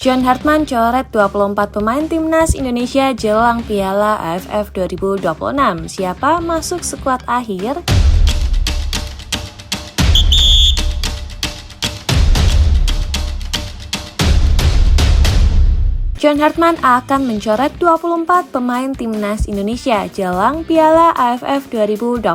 John Hartman coret 24 pemain timnas Indonesia jelang Piala AFF 2026. Siapa masuk skuad akhir? John Hartman akan mencoret 24 pemain timnas Indonesia jelang Piala AFF 2026.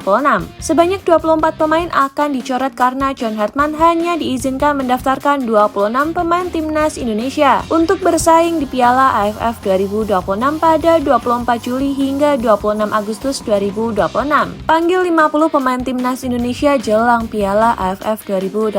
Sebanyak 24 pemain akan dicoret karena John Hartman hanya diizinkan mendaftarkan 26 pemain timnas Indonesia untuk bersaing di Piala AFF 2026 pada 24 Juli hingga 26 Agustus 2026. Panggil 50 pemain timnas Indonesia jelang Piala AFF 2026.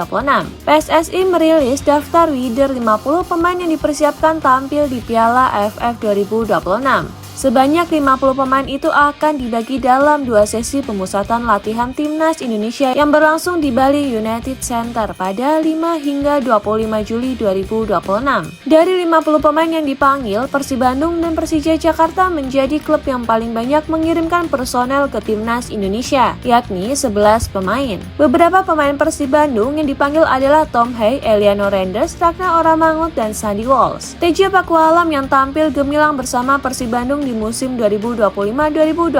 PSSI merilis daftar wider 50 pemain yang dipersiapkan tampil di Piala AFF 2026. Sebanyak 50 pemain itu akan dibagi dalam 2 sesi pemusatan latihan timnas Indonesia yang berlangsung di Bali United Center pada 5 hingga 25 Juli 2026. Dari 50 pemain yang dipanggil, Persib Bandung dan Persija Jakarta menjadi klub yang paling banyak mengirimkan personel ke timnas Indonesia, yakni 11 pemain. Beberapa pemain Persib Bandung yang dipanggil adalah Tom Hey, Eliano Renders, Ragnar Oramangut, dan Sandy Walsh. Teja Pakualam yang tampil gemilang bersama Persib Bandung di musim 2025-2026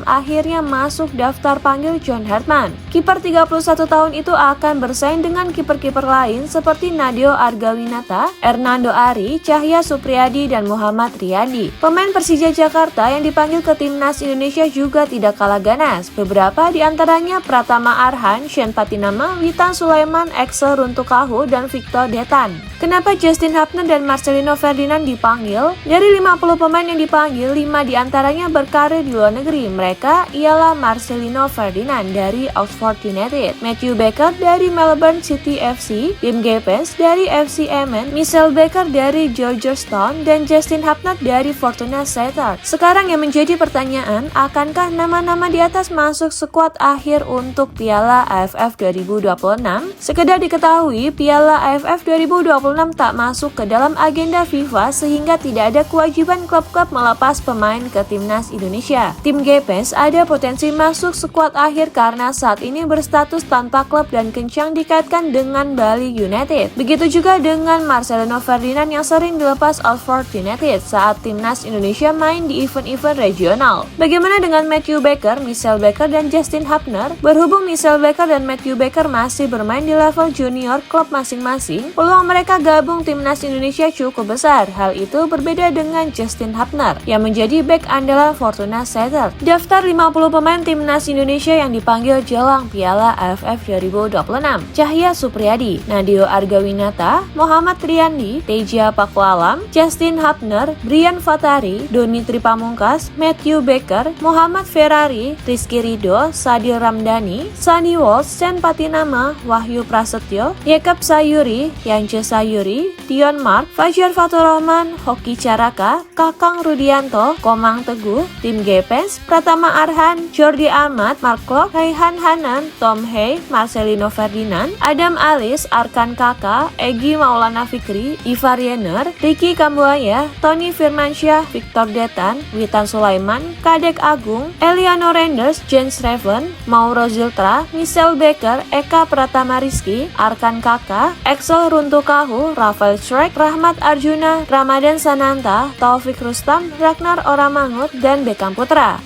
akhirnya masuk daftar panggil John Hartman. Kiper 31 tahun itu akan bersaing dengan kiper-kiper lain seperti Nadeo Argawinata, Hernando Ari, Cahya Supriyadi, dan Muhammad Riyadi. Pemain Persija Jakarta yang dipanggil ke timnas Indonesia juga tidak kalah ganas. Beberapa di antaranya Pratama Arhan, Shen Patinama, Witan Sulaiman, Axel Runtukahu, dan Victor Detan. Kenapa Justin Hapner dan Marcelino Ferdinand dipanggil? Dari 50 pemain yang dipanggil, 5 diantaranya berkarir di luar negeri. Mereka ialah Marcelino Ferdinand dari Oxford United, Matthew Baker dari Melbourne City FC, Tim Gepes dari FC Emmen, Michel Baker dari Georgetown, dan Justin Hapner dari Fortuna Sittard. Sekarang yang menjadi pertanyaan, akankah nama-nama di atas masuk skuad akhir untuk Piala AFF 2026? Sekedar diketahui, Piala AFF 2026 tak masuk ke dalam agenda FIFA sehingga tidak ada kewajiban klub-klub melepas pemain ke timnas Indonesia. Tim Gepes ada potensi masuk skuad akhir karena saat ini berstatus tanpa klub dan kencang dikaitkan dengan Bali United. Begitu juga dengan Marcelino Ferdinand yang sering dilepas Oxford United saat timnas Indonesia main di event-event regional. Bagaimana dengan Matthew Baker, Michel Baker, dan Justin Hapner? Berhubung Michel Baker dan Matthew Baker masih bermain di level junior klub masing-masing, peluang mereka gabung timnas Indonesia cukup besar. Hal itu berbeda dengan Justin Hapner yang menjadi bek andalan Fortuna Sittard. Daftar 50 pemain timnas Indonesia yang dipanggil jelang Piala AFF 2026. Cahya Supriyadi, Nadeo Argawinata, Muhammad Riyadi, Teja Pakualam, Justin Hapner, Brian Fatari, Doni Tripamungkas, Matthew Baker, Muhammad Ferrari, Rizky Ridho, Sadil Ramdhani, Sandy Walsh, Shen Patinama, Wahyu Prasetyo, Yekep Sayuri, Yance Sayuri, Dion Mark, Fajar Faturrahman, Hoki Caraka, Kakang Rudianto, Komang Teguh, Tim Gepes, Pratama Arhan, Jordi Ahmad, Mark Klok, Raihan Hanan, Tom Hey, Marcelino Ferdinand, Adam Alis, Arkan Kaka, Egy Maulana Fikri, Ivar Yener, Ricky Kambuaya, Tony Firmansyah, Victor Detan, Witan Sulaiman, Kadek Agung, Eliano Renders, Jens Reven, Mauro Ziltra, Michel Baker, Eka Pratama Rizky, Arkan Kaka, Axel Runtukahu, Rafael Schreck, Rahmat Arjuna, Ramadan Sananta, Taufik Rustam, Ragnar Oramangut, dan Beckham Putra.